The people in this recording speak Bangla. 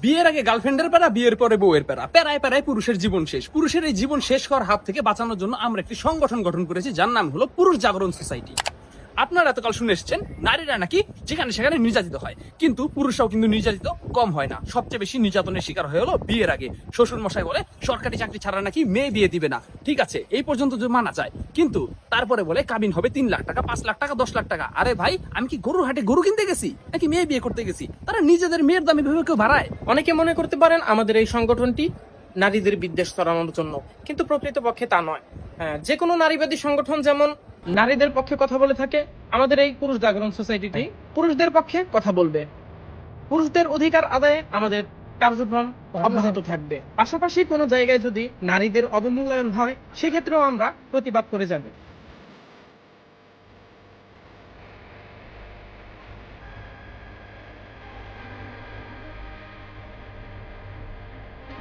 বিয়ের আগে গার্লফ্রেন্ডের প্যারা, বিয়ের পরে বউয়ের প্যারা, প্যারায় প্যারায় পুরুষের জীবন শেষ। পুরুষের এই জীবন শেষ হওয়ার হাত থেকে বাঁচানোর জন্য আমরা একটি সংগঠন গঠন করেছি, যার নাম হলো পুরুষ জাগরণ সোসাইটি। আপনারা এতকাল শুনে এসেছেন নারীরা নাকি যেখানে সেখানে নির্যাতিত হয়, কিন্তু পুরুষরাও কিন্তু নির্যাতিত কম হয় না। সবচেয়ে বেশি নির্যাতনের শিকার হয়ে হলো বিয়ের আগে। শ্বশুর মশাই বলে সরকারি চাকরি ছাড়া নাকি মেয়ে বিয়ে দিবে না। ঠিক আছে, এই পর্যন্ত যদি মানা যায়, কিন্তু তারপরে বলে কাবিন হবে 3 লাখ টাকা, 5 লাখ টাকা, 10 লাখ টাকা। আরে ভাই, আমি কি গরুর হাটে গরু কিনতে গেছি নাকি মেয়ে বিয়ে করতে গেছি? তারা নিজেদের মেয়ের দামে ভেবে কেউ বাড়ায়। অনেকে মনে করতে পারেন আমাদের এই সংগঠনটি নারীদের বিদ্বেষ ছড়ানোর জন্য, কিন্তু প্রকৃতপক্ষে তা নয়। যে কোনো নারীবাদী সংগঠন যেমন নারীদের পক্ষে কথা বলে থাকে, আমাদের এই পুরুষ জাগরণ সোসাইটিটি পুরুষদের পক্ষে কথা বলবে। পুরুষদের অধিকার আদায়ে আমাদের কার্যক্রম অব্যাহত থাকবে। পাশাপাশি কোনো জায়গায় যদি নারীদের অবমূল্যায়ন হয়, সেক্ষেত্রেও আমরা প্রতিবাদ করে যাব।